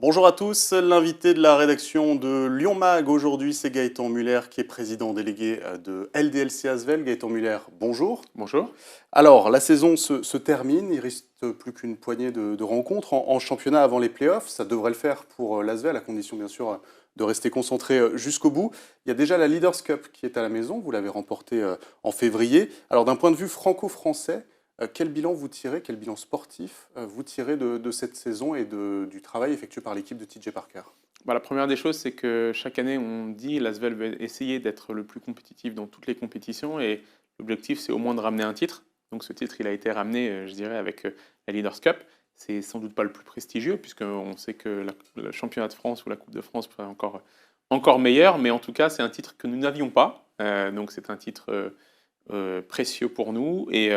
Bonjour à tous, l'invité de la rédaction de Lyon Mag aujourd'hui c'est Gaëtan Muller qui est président délégué de LDLC Asvel. Gaëtan Muller, bonjour. Bonjour. Alors la saison se termine, il reste plus qu'une poignée de rencontres en championnat avant les playoffs. Ça devrait le faire pour l'Asvel à condition bien sûr de rester concentré jusqu'au bout. Il y a déjà la Leaders Cup qui est à la maison, vous l'avez remportée en février. Alors d'un point de vue franco-français, quel bilan vous tirez, quel bilan sportif vous tirez de cette saison et du travail effectué par l'équipe de TJ Parker? La première des choses, c'est que chaque année, on dit l'Asvel veut essayer d'être le plus compétitif dans toutes les compétitions et l'objectif, c'est au moins de ramener un titre. Donc ce titre, il a été ramené, je dirais, avec la Leaders Cup. C'est sans doute pas le plus prestigieux, puisqu'on sait que le championnat de France ou la Coupe de France serait encore meilleur, mais en tout cas, c'est un titre que nous n'avions pas. Donc c'est un titre précieux pour nous. Et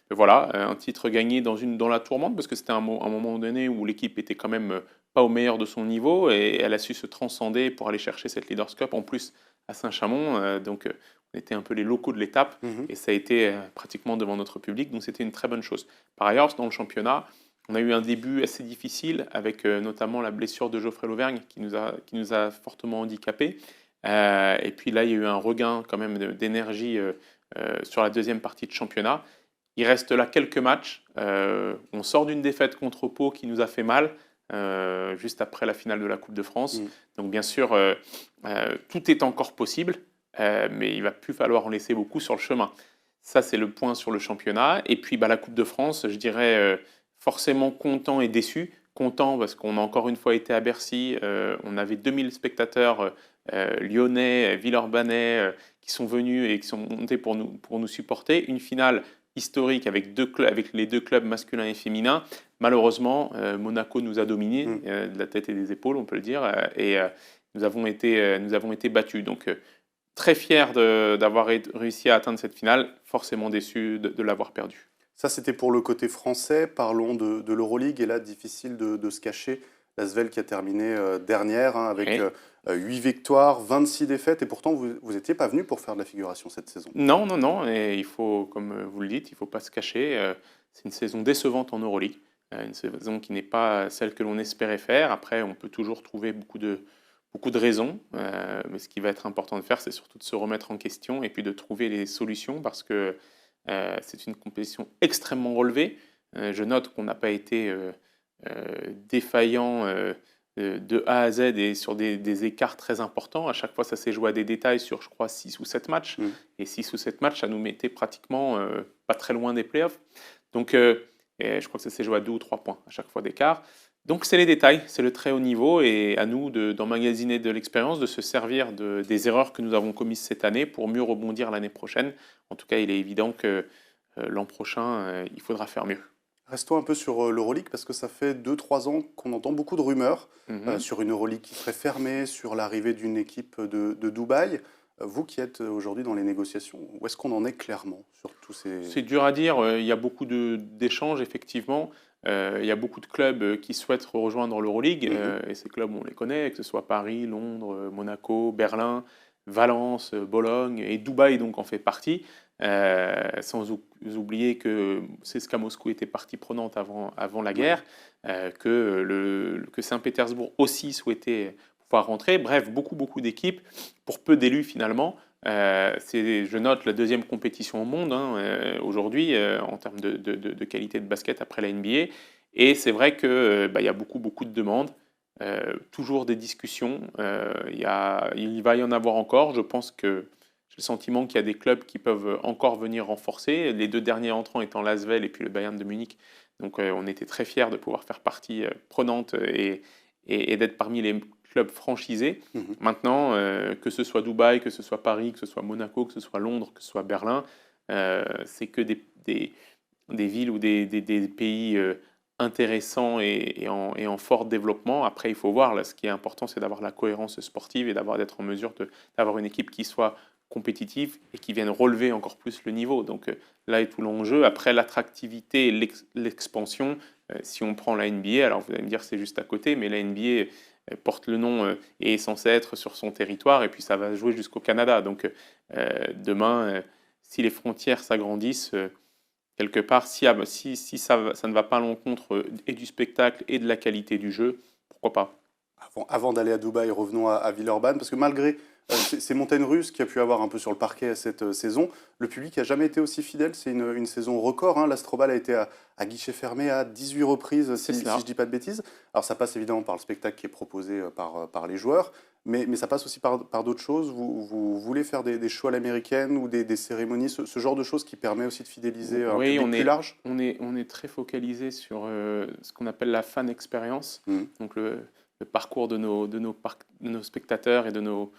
voilà, un titre gagné dans la tourmente, parce que c'était un moment donné où l'équipe était quand même pas au meilleur de son niveau, et elle a su se transcender pour aller chercher cette Leaders Cup, en plus à Saint-Chamond. Donc on était un peu les locaux de l'étape, Mhm. et ça a été pratiquement devant notre public, donc c'était une très bonne chose. Par ailleurs, dans le championnat, on a eu un début assez difficile, avec notamment la blessure de Geoffrey Lauvergne, qui nous a fortement handicapés. Et puis là, il y a eu un regain quand même d'énergie sur la deuxième partie de championnat. Il reste là quelques matchs. On sort d'une défaite contre Pau qui nous a fait mal, juste après la finale de la Coupe de France. Mm. Donc bien sûr, tout est encore possible, mais il va plus falloir en laisser beaucoup sur le chemin. Ça, c'est le point sur le championnat. Et puis la Coupe de France, je dirais forcément content et déçu. Content parce qu'on a encore une fois été à Bercy. On avait 2000 spectateurs lyonnais, villeurbanais, qui sont venus et qui sont montés pour nous supporter. Une finale historique avec les deux clubs masculins et féminins. Malheureusement, Monaco nous a dominés Mm. de la tête et des épaules, on peut le dire, et nous avons été battus. Donc, très fier d'avoir réussi à atteindre cette finale, forcément déçu de l'avoir perdue. Ça, c'était pour le côté français. Parlons de l'Euroleague. Et là, difficile de se cacher. L'Asvel qui a terminé dernière hein, avec Oui. 8 victoires, 26 défaites. Et pourtant, vous n'étiez pas venu pour faire de la figuration cette saison. Non, non, non, et il faut, comme vous le dites, il ne faut pas se cacher. C'est une saison décevante en Euroleague, une saison qui n'est pas celle que l'on espérait faire. Après, on peut toujours trouver beaucoup de raisons, mais ce qui va être important de faire, c'est surtout de se remettre en question et puis de trouver les solutions, parce que c'est une compétition extrêmement relevée. Je note qu'on n'a pas été défaillant de A à Z et sur des écarts très importants. À chaque fois, ça s'est joué à des détails sur, je crois, 6 ou 7 matchs. Mm. Et 6 ou 7 matchs, ça nous mettait pratiquement pas très loin des playoffs. Donc, et je crois que ça s'est joué à 2 ou 3 points à chaque fois d'écart. Donc, c'est les détails, c'est le très haut niveau, et à nous d'emmagasiner de l'expérience, de se servir des erreurs que nous avons commises cette année pour mieux rebondir l'année prochaine. En tout cas, il est évident que l'an prochain, il faudra faire mieux. Restons un peu sur l'Euroleague parce que ça fait 2 3 ans qu'on entend beaucoup de rumeurs Mhm. sur une Euroleague qui serait fermée, sur l'arrivée d'une équipe de Dubaï. Vous qui êtes aujourd'hui dans les négociations, où est-ce qu'on en est clairement sur tous ces... C'est dur à dire. Il y a beaucoup d'échanges, effectivement. Il y a beaucoup de clubs qui souhaitent rejoindre l'Euroleague. Mhm. Et ces clubs, on les connaît, que ce soit Paris, Londres, Monaco, Berlin, Valence, Bologne, et Dubaï donc en fait partie. Sans oublier que CSKA Moscou était partie prenante avant la Ouais. guerre, que Saint-Pétersbourg aussi souhaitait pouvoir rentrer. Bref, beaucoup d'équipes pour peu d'élus finalement. Je note la deuxième compétition au monde aujourd'hui en termes de qualité de basket après la NBA. Et c'est vrai qu'il y a beaucoup de demandes, toujours des discussions. Il va y en avoir encore. Je pense que j'ai le sentiment qu'il y a des clubs qui peuvent encore venir renforcer. Les deux derniers entrants étant l'Asvel et puis le Bayern de Munich. Donc on était très fiers de pouvoir faire partie prenante et d'être parmi les clubs franchisés. Mhm. Maintenant, que ce soit Dubaï, que ce soit Paris, que ce soit Monaco, que ce soit Londres, que ce soit Berlin, c'est que des villes ou des pays intéressants et en fort développement. Après, il faut voir, là, ce qui est important, c'est d'avoir la cohérence sportive et d'être en mesure d'avoir une équipe qui soit compétitive et qui vienne relever encore plus le niveau. Donc là est tout l'enjeu. Après, l'attractivité et l'expansion, si on prend la NBA, alors vous allez me dire c'est juste à côté, mais la NBA porte le nom et est censé être sur son territoire, et puis ça va jouer jusqu'au Canada. Donc demain, si les frontières s'agrandissent, quelque part, si ça ne va pas à l'encontre et du spectacle et de la qualité du jeu, pourquoi pas. Avant d'aller à Dubaï, revenons à Villeurbanne, parce que malgré ces montagnes russes qu'il y a pu avoir un peu sur le parquet cette saison, le public n'a jamais été aussi fidèle. C'est une saison record, hein. L'Astrobal a été à guichet fermé à 18 reprises, C'est si je cela. ne dis pas de bêtises. Alors ça passe évidemment par le spectacle qui est proposé par les joueurs, mais ça passe aussi par d'autres choses. Vous voulez faire des shows à l'américaine ou des cérémonies, ce genre de choses qui permet aussi de fidéliser un Oui, public plus large? on est très focalisé sur ce qu'on appelle la fan experience, Mhm. donc le parcours de nos spectateurs et de nos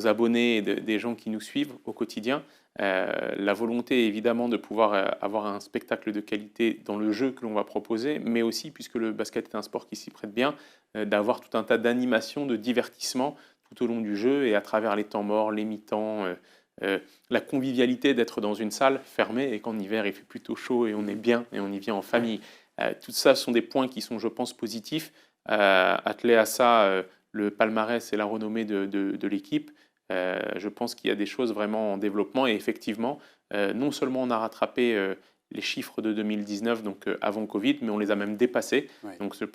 abonnés et des gens qui nous suivent au quotidien. La volonté évidemment de pouvoir avoir un spectacle de qualité dans le jeu que l'on va proposer, mais aussi, puisque le basket est un sport qui s'y prête bien, d'avoir tout un tas d'animations, de divertissements tout au long du jeu et à travers les temps morts, les mi-temps, la convivialité d'être dans une salle fermée et qu'en hiver il fait plutôt chaud et on est bien et on y vient en famille. Tout ça sont des points qui sont, je pense, positifs. Attelé à ça, le palmarès et la renommée de l'équipe, je pense qu'il y a des choses vraiment en développement et effectivement, non seulement on a rattrapé les chiffres de 2019, donc avant Covid, mais on les a même dépassés. Ouais. Donc je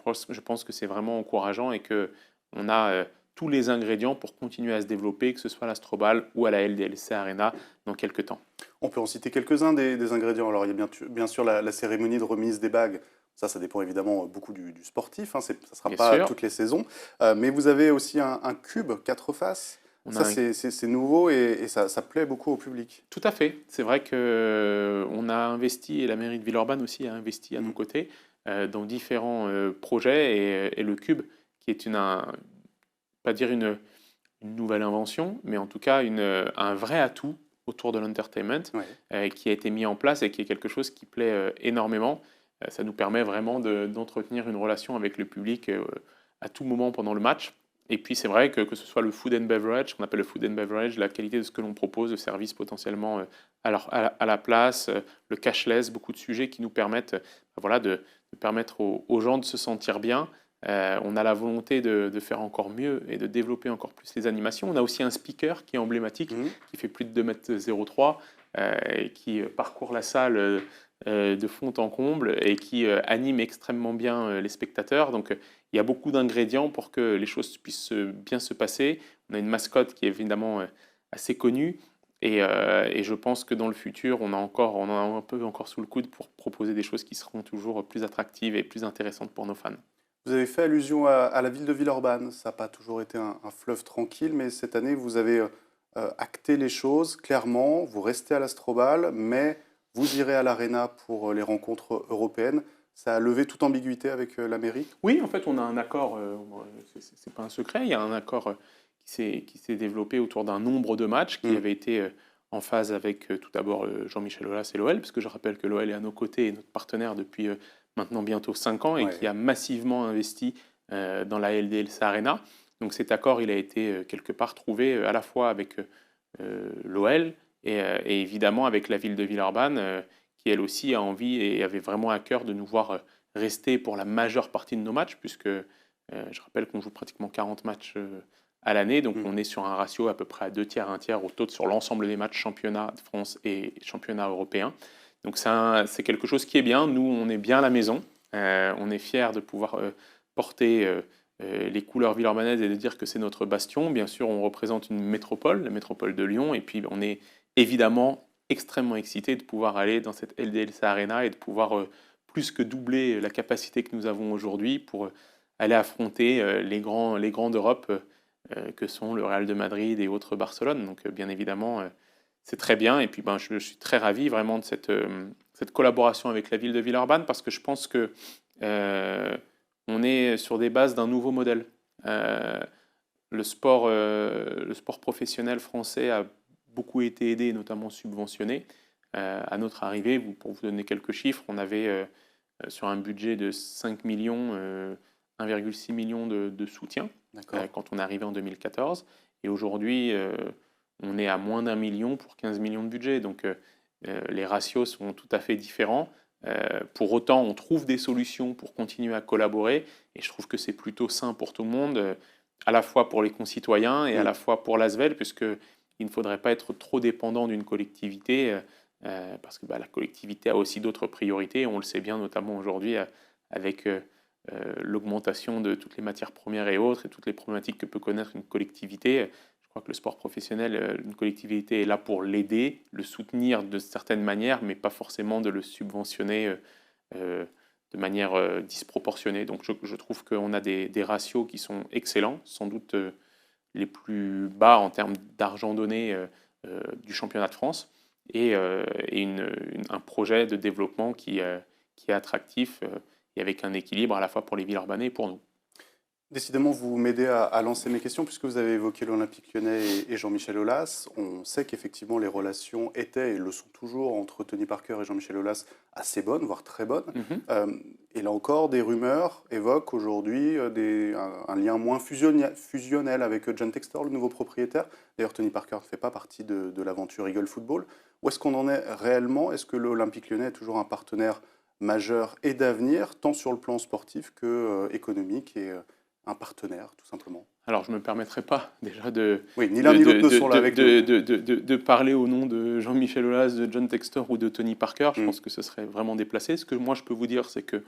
pense que c'est vraiment encourageant et qu'on a tous les ingrédients pour continuer à se développer, que ce soit à l'Astrobal ou à la LDLC Arena dans quelques temps. On peut en citer quelques-uns des ingrédients. Alors, il y a bien sûr la cérémonie de remise des bagues. Ça dépend évidemment beaucoup du sportif, hein. Ça ne sera Bien pas sûr, toutes les saisons. Mais vous avez aussi un cube 4 faces. on a Ça, un c'est nouveau et ça plaît beaucoup au public. Tout à fait. C'est vrai qu'on a investi, et la mairie de Villeurbanne aussi a investi à nos Mhm. côtés, dans différents projets. Et le Cube, qui est pas dire une nouvelle invention, mais en tout cas un vrai atout autour de l'entertainment, Ouais. qui a été mis en place et qui est quelque chose qui plaît énormément. Ça nous permet vraiment d'entretenir une relation avec le public à tout moment pendant le match. Et puis c'est vrai que ce soit le food and beverage, qu'on appelle le food and beverage, la qualité de ce que l'on propose, le service potentiellement à la place, le cashless, beaucoup de sujets qui nous permettent voilà, de permettre aux gens de se sentir bien. On a la volonté de faire encore mieux et de développer encore plus les animations. On a aussi un speaker qui est emblématique, Mhm. qui fait plus de 2,03 m et qui parcourt la salle de fond en comble et qui anime extrêmement bien les spectateurs. Donc il y a beaucoup d'ingrédients pour que les choses puissent bien se passer. On a une mascotte qui est évidemment assez connue. Et je pense que dans le futur, on en a un peu encore sous le coude pour proposer des choses qui seront toujours plus attractives et plus intéressantes pour nos fans. Vous avez fait allusion à la ville de Villeurbanne. Ça n'a pas toujours été un fleuve tranquille, mais cette année, vous avez acté les choses clairement. Vous restez à l'Astrobal, mais vous irez à l'Arena pour les rencontres européennes. Ça a levé toute ambiguïté avec la mairie? Oui, en fait, on a un accord, c'est pas un secret, il y a un accord qui s'est développé autour d'un nombre de matchs qui Mm. avait été en phase avec tout d'abord Jean-Michel Aulas et l'OL, parce que je rappelle que l'OL est à nos côtés et notre partenaire depuis maintenant bientôt 5 ans et qui Ouais. a massivement investi dans la LDLC Arena. Donc cet accord, il a été quelque part trouvé à la fois avec l'OL et évidemment avec la ville de Villeurbanne, qui elle aussi a envie et avait vraiment à cœur de nous voir rester pour la majeure partie de nos matchs, puisque je rappelle qu'on joue pratiquement 40 matchs à l'année, donc Mm. on est sur un ratio à peu près à 2 tiers, 1 tiers au total sur l'ensemble des matchs championnat de France et championnat européen. Donc c'est quelque chose qui est bien. Nous, on est bien à la maison. On est fiers de pouvoir porter les couleurs villeurbanaises et de dire que c'est notre bastion. Bien sûr, on représente une métropole, la métropole de Lyon, et puis on est évidemment extrêmement excités de pouvoir aller dans cette LDLC Arena et de pouvoir plus que doubler la capacité que nous avons aujourd'hui pour aller affronter les grands d'Europe que sont le Real de Madrid et autres Barcelone. Donc bien évidemment, c'est très bien. Et puis je suis très ravi vraiment de cette collaboration avec la ville de Villeurbanne parce que je pense que on est sur des bases d'un nouveau modèle. Euh, le sport professionnel français a beaucoup été aidé, notamment subventionné. À notre arrivée, pour vous donner quelques chiffres, on avait sur un budget de 5 millions, 1,6 million de soutien D'accord. quand on est arrivé en 2014. Et aujourd'hui, on est à moins d'1 million pour 15 millions de budget. Donc les ratios sont tout à fait différents. Pour autant, on trouve des solutions pour continuer à collaborer. Et je trouve que c'est plutôt sain pour tout le monde, à la fois pour les concitoyens et à Mm. la fois pour l'ASVEL, puisqu'il ne faudrait pas être trop dépendant d'une collectivité, parce que la collectivité a aussi d'autres priorités. On le sait bien, notamment aujourd'hui, avec l'augmentation de toutes les matières premières et autres, et toutes les problématiques que peut connaître une collectivité. Je crois que le sport professionnel, une collectivité est là pour l'aider, le soutenir de certaines manières, mais pas forcément de le subventionner de manière disproportionnée. Donc je trouve qu'on a des ratios qui sont excellents, sans doute les plus bas en termes d'argent donné du championnat de France, et un projet de développement qui est attractif et avec un équilibre à la fois pour les Villeurbanais et pour nous. Décidément, vous m'aidez à lancer mes questions puisque vous avez évoqué l'Olympique Lyonnais et Jean-Michel Aulas. On sait qu'effectivement les relations étaient et le sont toujours entre Tony Parker et Jean-Michel Aulas assez bonnes, voire très bonnes. Et là encore, des rumeurs évoquent aujourd'hui un lien moins fusionnel avec John Textor, le nouveau propriétaire. D'ailleurs, Tony Parker ne fait pas partie de l'aventure Eagle Football. Où est-ce qu'on en est réellement? Est-ce que l'Olympique Lyonnais est toujours un partenaire majeur et d'avenir, tant sur le plan sportif que économique et un partenaire, tout simplement? Alors, je ne me permettrai pas déjà de, Oui, ni l'un ni l'autre ne sont là avec nous. de parler au nom de Jean-Michel Aulas, de John Textor ou de Tony Parker. Je pense que ce serait vraiment déplacé. Ce que moi, je peux vous dire, c'est que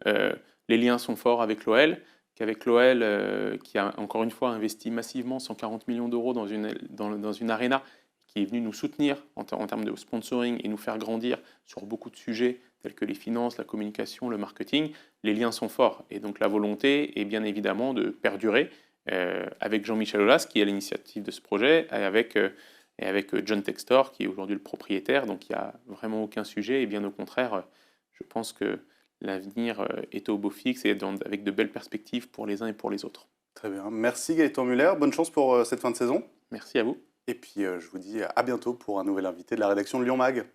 les liens sont forts avec l'OL, qu'avec l'OL, qui a encore une fois investi massivement 140 millions d'euros dans une arena, qui est venue nous soutenir en termes de sponsoring et nous faire grandir sur beaucoup de sujets tels que les finances, la communication, le marketing. Les liens sont forts et donc la volonté est bien évidemment de perdurer avec Jean-Michel Aulas qui est à l'initiative de ce projet et avec John Textor qui est aujourd'hui le propriétaire. Donc il n'y a vraiment aucun sujet et bien au contraire, je pense que l'avenir est au beau fixe et avec de belles perspectives pour les uns et pour les autres. Très bien. Merci Gaëtan Muller. Bonne chance pour cette fin de saison. Merci à vous. Et puis je vous dis à bientôt pour un nouvel invité de la rédaction de Lyon Mag.